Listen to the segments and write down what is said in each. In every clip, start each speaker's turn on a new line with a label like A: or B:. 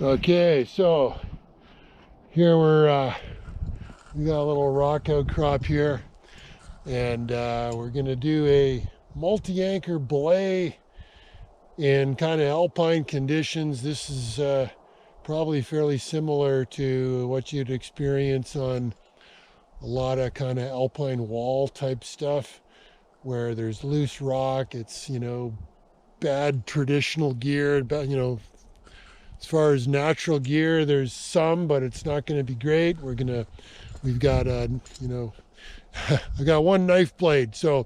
A: Okay, so here we got a little rock outcrop here, and we're gonna do a multi-anchor belay in kind of alpine conditions. This is probably fairly similar to what you'd experience on a lot of kind of alpine wall type stuff, where there's loose rock. It's, bad traditional gear, as far as natural gear, there's some, but it's not going to be great. We've got, I got one knife blade. So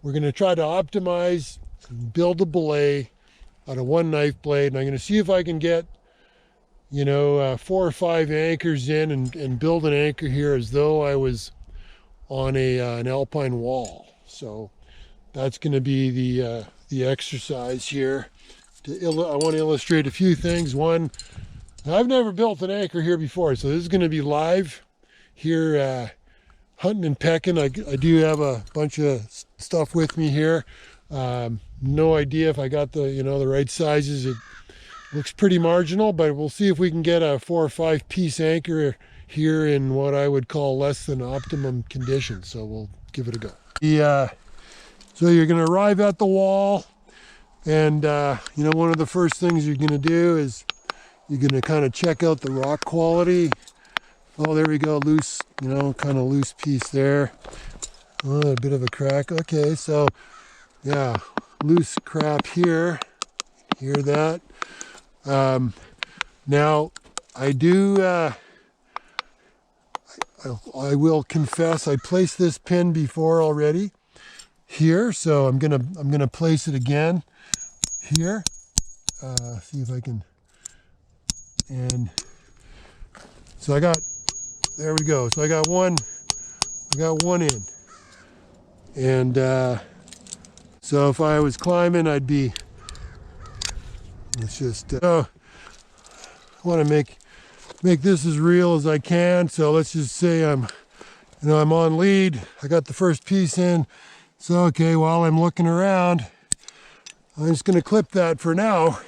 A: we're going to try to optimize and build a belay out of one knife blade. And I'm going to see if I can get, 4 or 5 anchors in and build an anchor here as though I was on an alpine wall. So that's going to be the exercise here. I want to illustrate a few things. One, I've never built an anchor here before, so this is going to be live here, hunting and pecking. I do have a bunch of stuff with me here. No idea if I got the right sizes. It looks pretty marginal, but we'll see if we can get a 4 or 5 piece anchor here in what I would call less than optimum conditions. So we'll give it a go. So you're going to arrive at the wall. And, one of the first things you're going to do is you're going to kind of check out the rock quality. Oh, there we go. Loose, kind of loose piece there. Oh, a bit of a crack. Okay, so, yeah, loose crap here. Hear that? Now, I will confess, I placed this pin before already here. So I'm gonna place it again here, see if I can, and so there we go. So I got one in, and so if I was climbing, I'd be, it's just, I want to make this as real as I can. So let's just say I'm on lead. I got the first piece in. So, okay, while I'm looking around, I'm just going to clip that for now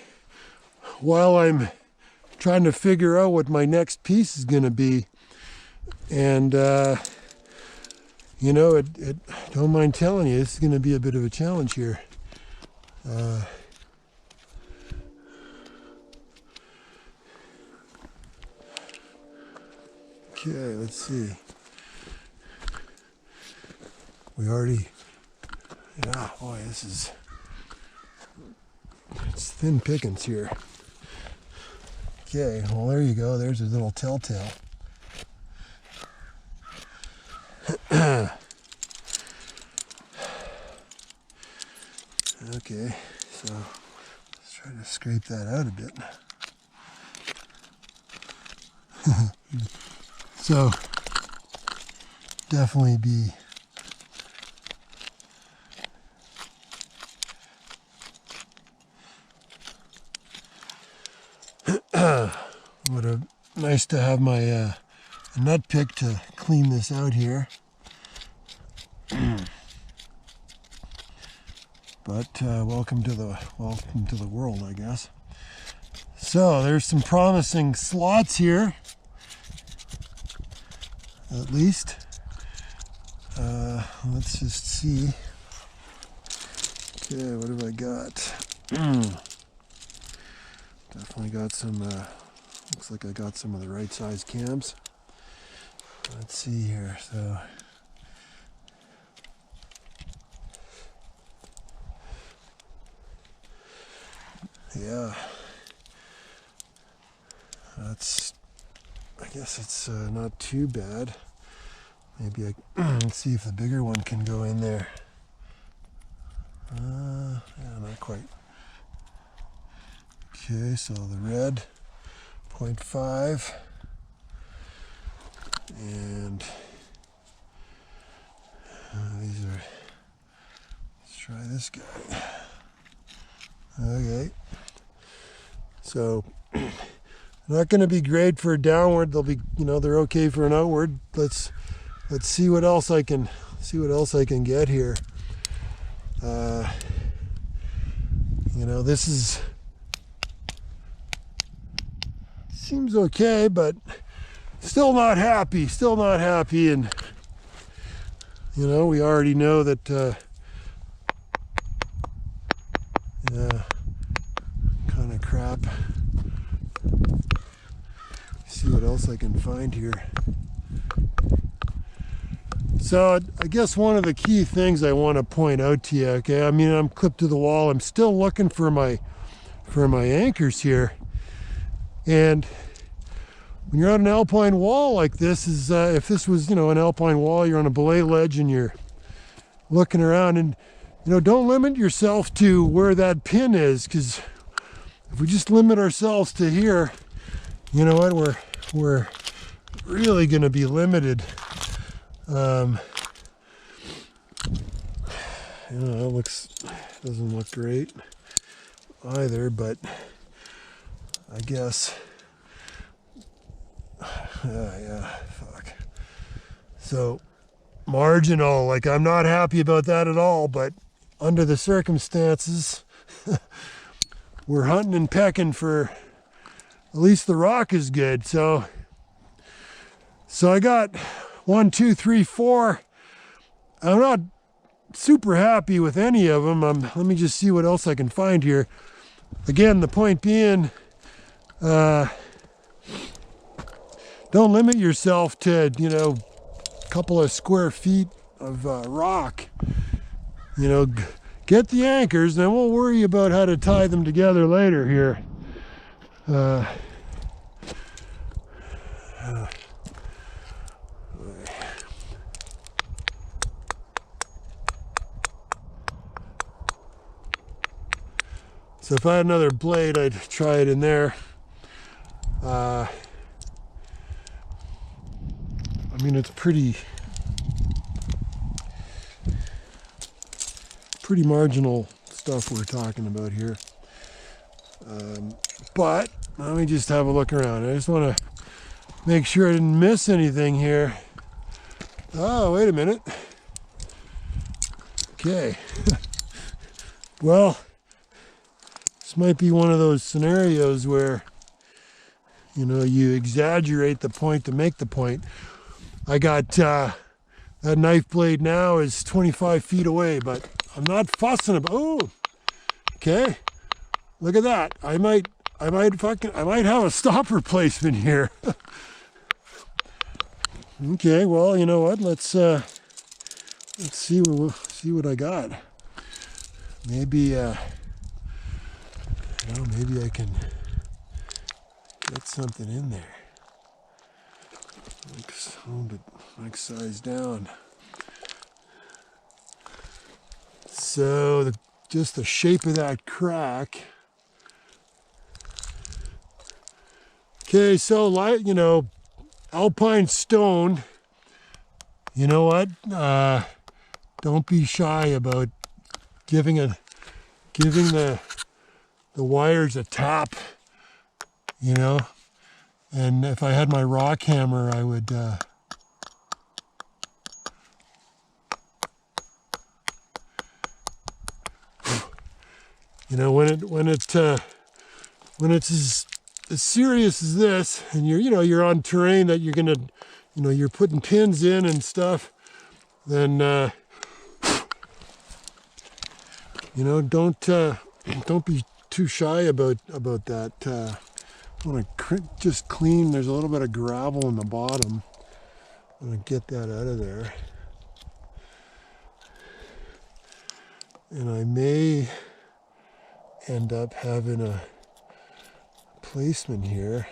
A: while I'm trying to figure out what my next piece is going to be. And, don't mind telling you, this is going to be a bit of a challenge here. Okay, let's see. Yeah, boy, it's thin pickings here. Okay, well, there you go. There's a little telltale. Okay, so let's try to scrape that out a bit. So, definitely be would have nice to have my a nut pick to clean this out here. But welcome to the world, I guess. So there's some promising slots here, at least. Let's just see. Okay, what have I got? Definitely got some, looks like I got some of the right size cams. Let's see here, so. Yeah. I guess it's not too bad. Maybe let's see if the bigger one can go in there. Yeah, not quite. Okay, so the red 0.5, and let's try this guy. Okay, so not going to be great for a downward. They'll be, they're okay for an outward. Let's see what else I can get here. This is seems okay, but still not happy, and you know, we already know that yeah, kind of crap. See what else I can find here. So I guess one of the key things I want to point out to you, okay, I mean, I'm clipped to the wall, I'm still looking for my anchors here. And when you're on an alpine wall like this, if this was, you know, an alpine wall, you're on a belay ledge and you're looking around, and you know, don't limit yourself to where that pin is, because if we just limit ourselves to here, you know what, we're really going to be limited. You know, doesn't look great either, but I guess yeah, fuck. So marginal, like, I'm not happy about that at all, but under the circumstances, we're hunting and pecking for at least the rock is good. So I got 1, 2, 3, 4. I'm not super happy with any of them. Let me just see what else I can find here. Again, the point being, don't limit yourself to, you know, a couple of square feet of rock. You know, get the anchors, and then we'll worry about how to tie them together later here. So if I had another blade, I'd try it in there. I mean, it's pretty marginal stuff we're talking about here. But let me just have a look around. I just want to make sure I didn't miss anything here. Oh, wait a minute. Okay. Well, this might be one of those scenarios where, you know, you exaggerate the point to make the point. I got that knife blade now is 25 feet away, but I'm not fussing about. Oh, okay. Look at that. I might have a stop replacement here. Okay, well, you know what? Let's see what I got. Maybe you know, maybe I can get something in there. Like size down. So just the shape of that crack. Okay, so, like, you know, alpine stone. You know what? Don't be shy about giving the wires a tap. You know, and if I had my rock hammer, I would. You know, when it's as serious as this, and you're on terrain that you're putting pins in and stuff, then you know, don't be too shy about that. I want to just clean. There's a little bit of gravel in the bottom. I'm going to get that out of there, and I may end up having a placement here.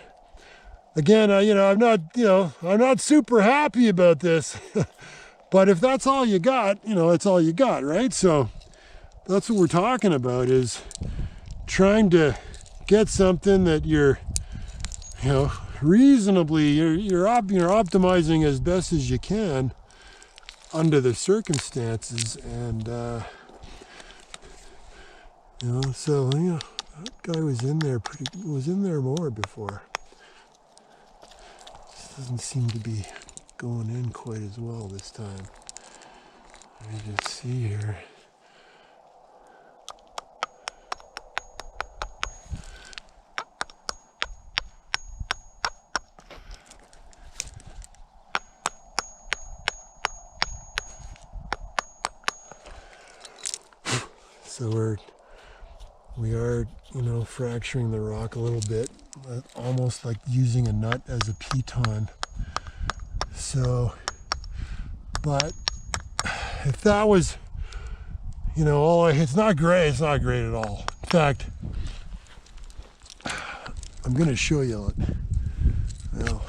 A: Again, I'm not super happy about this, but if that's all you got, it's all you got, right? So that's what we're talking about, is trying to get something that you're reasonably, you're optimizing as best as you can under the circumstances. And so that guy was in there more before. Just doesn't seem to be going in quite as well this time. Let me just see here. So we are, you know, fracturing the rock a little bit, almost like using a nut as a piton. So, but if that was, you know, it's not great. It's not great at all. In fact, I'm going to show you. Well,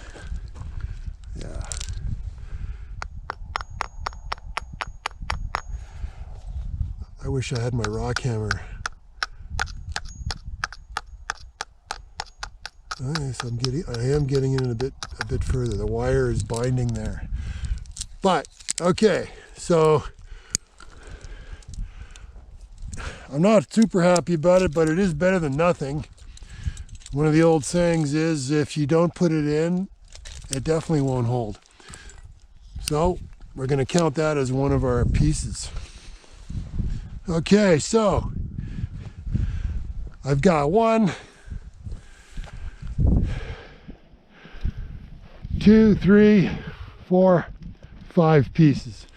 A: yeah. I wish I had my rock hammer. Okay, so I am getting in a bit further. The wire is binding there. But okay, so I'm not super happy about it, but it is better than nothing. One of the old sayings is, if you don't put it in, it definitely won't hold. So we're going to count that as one of our pieces. Okay, so I've got 1, 2, 3, 4, 5 pieces.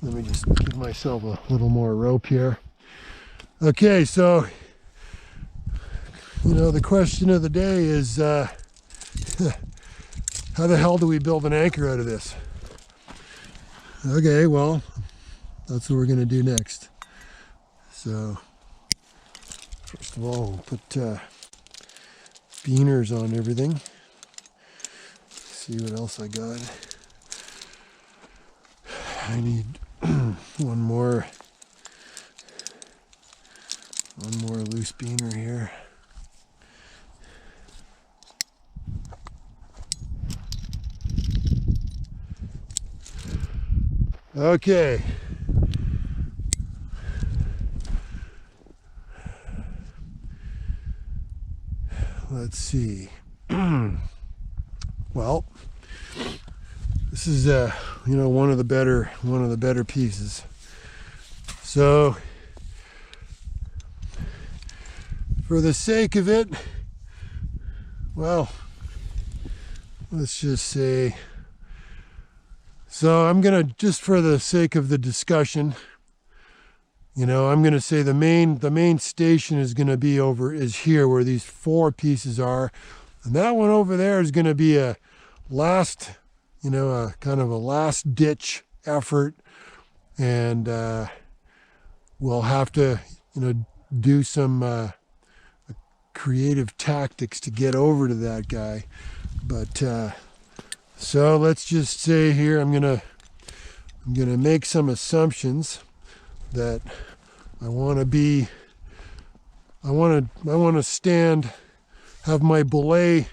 A: Let me just give myself a little more rope here. Okay, so, you know, the question of the day is, how the hell do we build an anchor out of this? Okay, well, that's what we're going to do next. So, first of all, we'll put beaners on everything. See what else I got. I need one more loose beaner here. Okay. Let's see. Well, this is you know, one of the better pieces. So for the sake of it, well, let's just say, so I'm gonna, just for the sake of the discussion, you know, I'm gonna say the main station is gonna be is here where these 4 pieces are, and that one over there is gonna be a last, you know, a kind of a last ditch effort, and we'll have to, you know, do some creative tactics to get over to that guy. But so let's just say here, I'm gonna make some assumptions that I want to stand, have my belay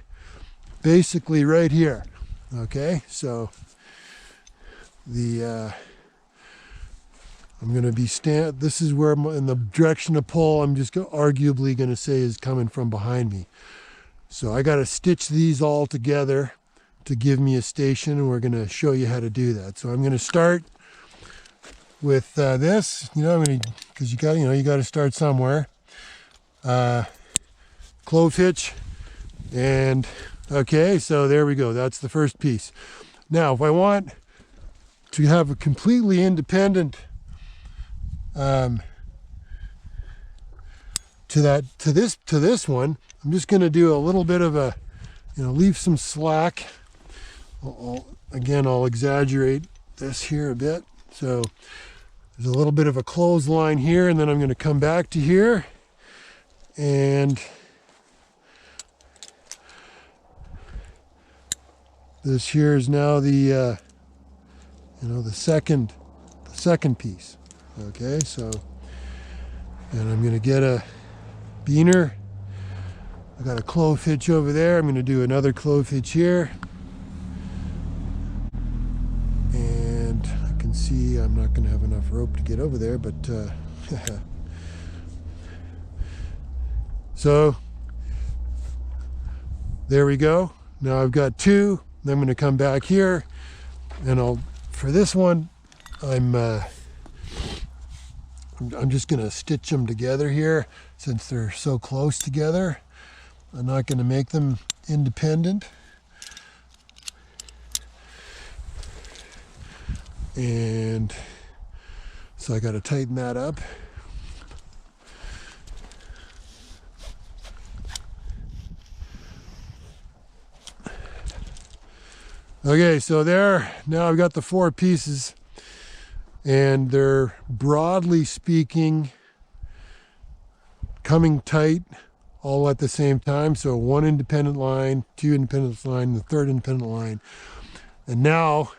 A: basically right here. Okay, so I'm going to be this is where in the direction of pull, I'm just arguably going to say is coming from behind me. So I got to stitch these all together to give me a station, and we're going to show you how to do that. So I'm going to start with this, you know, because you got to start somewhere. Clove hitch, and okay, so there we go. That's the first piece. Now, if I want to have a completely independent to this one, I'm just going to do a little bit of a, you know, leave some slack. Again, I'll exaggerate this here a bit. So there's a little bit of a clothesline here, and then I'm going to come back to here, and this here is now the you know, the second piece. Okay, so, and I'm going to get a beaner. I got a clove hitch over there. I'm going to do another clove hitch here, and I can see I'm not going to have enough rope to get over there, but so there we go. Now I've got 2. Then I'm going to come back here, and for this one, I'm just going to stitch them together here since they're so close together. I'm not going to make them independent. And so I got to tighten that up. Okay, so there, now I've got the 4 pieces, and they're broadly speaking coming tight all at the same time. So 1 independent line, 2 independent line, the 3rd independent line. And now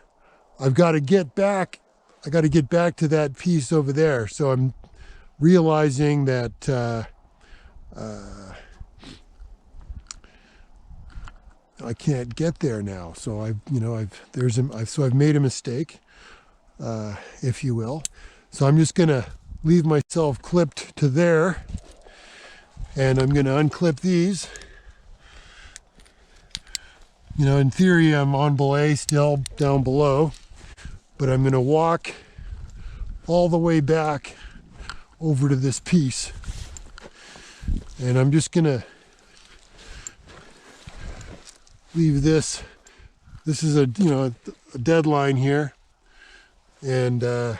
A: I've got to get back. I got to get back to that piece over there. So I'm realizing that I can't get there now. So I've made a mistake, if you will. So I'm just gonna leave myself clipped to there, and I'm gonna unclip these. You know, in theory, I'm on belay still down below, but I'm gonna walk all the way back over to this piece, and I'm just gonna leave this. This is a dead line here, and I'm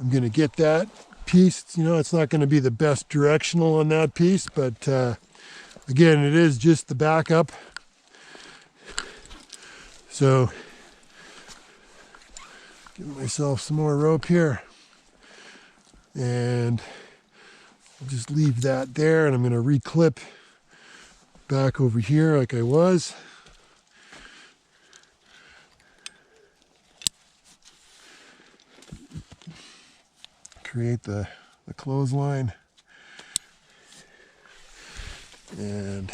A: gonna get that piece. It's not going to be the best directional on that piece, but again, it is just the backup. So give myself some more rope here, and I'll just leave that there, and I'm going to reclip back over here like I was. Create the clothesline, and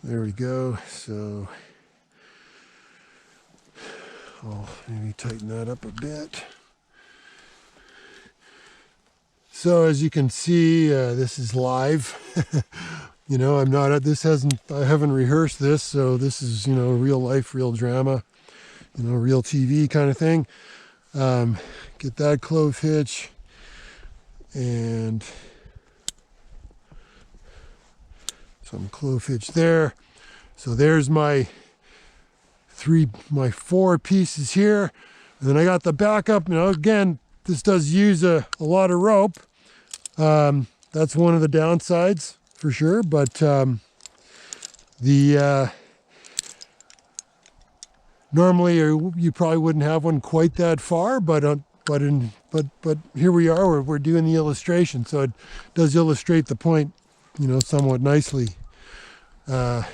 A: there we go. So I'll maybe tighten that up a bit. So as you can see, this is live. I'm not at this. I haven't rehearsed this, so this is real life, real drama, real TV kind of thing. Get that clove hitch, and some clove hitch there. So there's my 4 pieces here, and then I got the backup. Again, this does use a lot of rope. That's one of the downsides for sure, but normally you probably wouldn't have one quite that far, but here we are. We're doing the illustration, so it does illustrate the point, somewhat nicely. So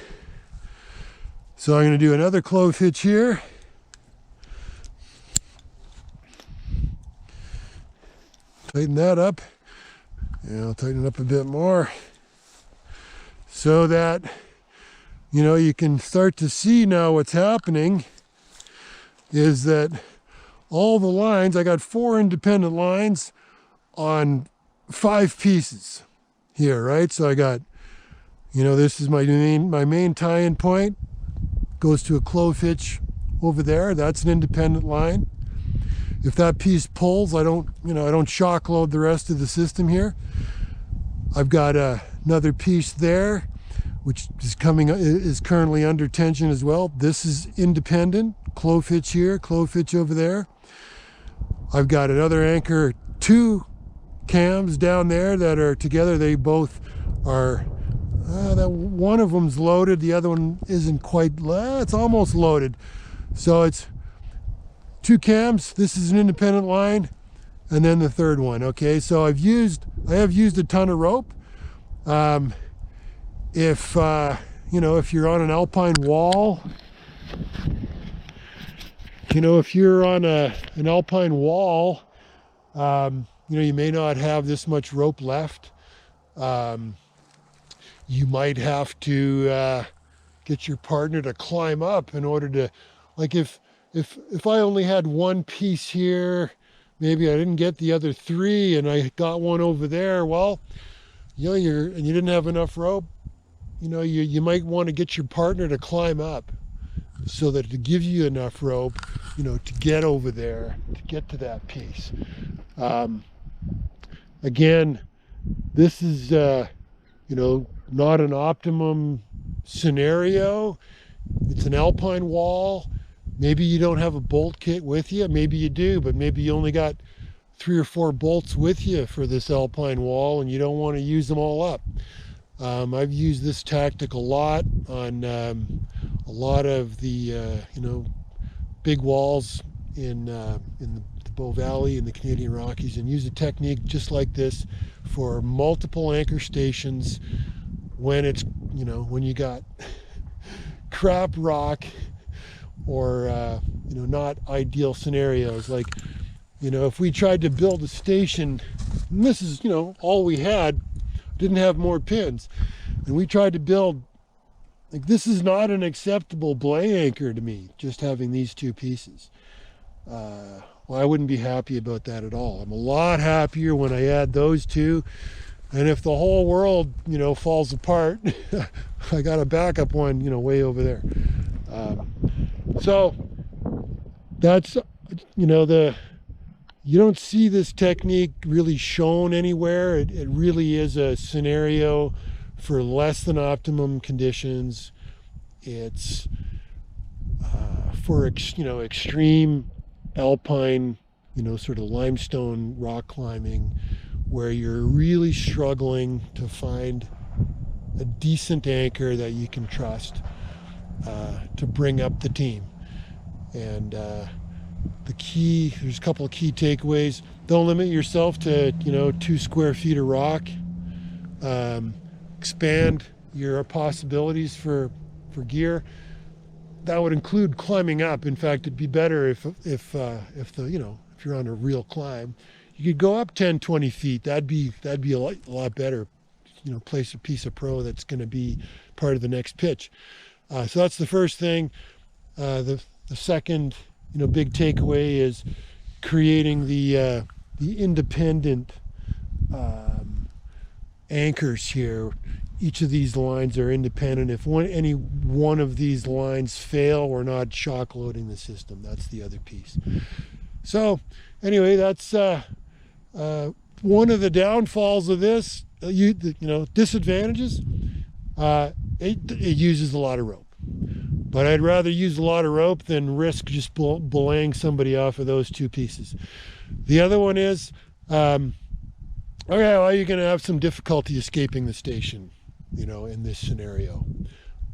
A: I'm going to do another clove hitch here. Tighten that up. And I'll tighten it up a bit more, so that you can start to see now what's happening is that all the lines, I got 4 independent lines on 5 pieces here, right? So I got, this is my main tie-in point, goes to a clove hitch over there. That's an independent line. If that piece pulls, I don't shock load the rest of the system here. I've got another piece there, which is currently under tension as well. This is independent. Clove hitch here, clove hitch over there. I've got another anchor, 2 cams down there that are together. They both are, that one of them's loaded, the other one isn't quite, it's almost loaded. So it's 2 cams, this is an independent line, and then the 3rd one. Okay, so I have used a ton of rope. If you're on an alpine wall, if you're on an alpine wall, you may not have this much rope left. You might have to get your partner to climb up in order to, like if I only had 1 piece here, maybe I didn't get the other 3 and I got one over there, well, and you didn't have enough rope, you might want to get your partner to climb up so that to give you enough rope, to get over there, to get to that piece. Again, this is, not an optimum scenario. It's an alpine wall. Maybe you don't have a bolt kit with you. Maybe you do, but maybe you only got 3 or 4 bolts with you for this alpine wall and you don't want to use them all up. I've used this tactic a lot on a lot of the big walls in the Bow Valley in the Canadian Rockies, and use a technique just like this for multiple anchor stations when it's when you got crap rock or not ideal scenarios. Like if we tried to build a station, and this is all we had, didn't have more pins, and we tried to build, like, this is not an acceptable belay anchor to me, just having these two pieces. Well, I wouldn't be happy about that at all. I'm a lot happier when I add those two, and if the whole world falls apart, I got a backup one way over there. So that's you don't see this technique really shown anywhere. It really is a scenario for less than optimum conditions. It's for extreme alpine, sort of limestone rock climbing, where you're really struggling to find a decent anchor that you can trust to bring up the team. And there's a couple of key takeaways. Don't limit yourself to 2 square feet of rock. Expand your possibilities for gear. That would include climbing up. In fact, it'd be better if you're on a real climb, you could go up 10-20 feet. That'd be a lot better. Place a piece of pro that's going to be part of the next pitch. So that's the first thing. The second big takeaway is creating the independent anchors here. Each of these lines are independent. If any one of these lines fail, we're not shock loading the system. That's the other piece. So anyway, that's one of the downfalls of this. Disadvantages. It uses a lot of rope. But I'd rather use a lot of rope than risk just belaying somebody off of those two pieces. The other one is, you're going to have some difficulty escaping the station, in this scenario.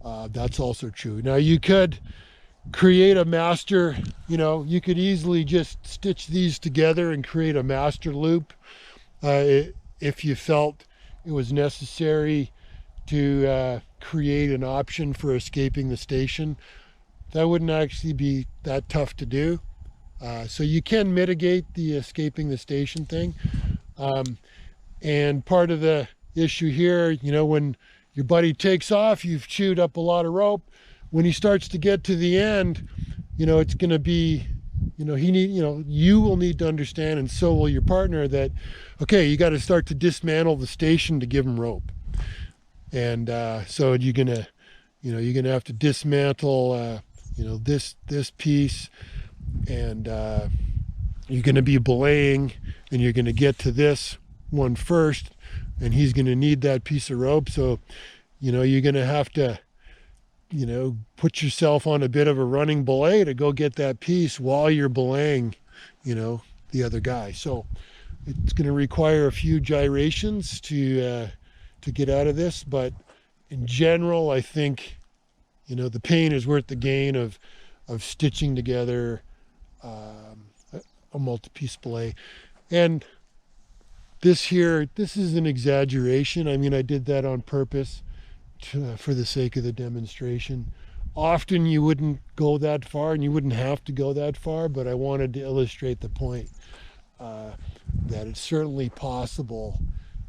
A: That's also true. Now, you could create a master, you could easily just stitch these together and create a master loop if you felt it was necessary to create an option for escaping the station. That wouldn't actually be that tough to do. So you can mitigate the escaping the station thing. And part of the issue here, when your buddy takes off, you've chewed up a lot of rope. When he starts to get to the end, it's going to be, you will need to understand, and so will your partner, that, okay, you got to start to dismantle the station to give him rope. And so you're gonna have to dismantle, this piece, and you're gonna be belaying, and you're gonna get to this one first, and he's gonna need that piece of rope. So, you're gonna have to, put yourself on a bit of a running belay to go get that piece while you're belaying, the other guy. So it's gonna require a few gyrations to get out of this, but in general, I think the pain is worth the gain of stitching together a multi-piece belay. And this is an exaggeration. I mean, I did that on purpose for the sake of the demonstration. Often you wouldn't go that far, and you wouldn't have to go that far, but I wanted to illustrate the point that it's certainly possible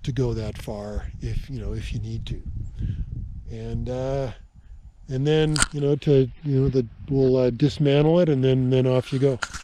A: to go that far if you need to. And then we'll dismantle it, and then off you go.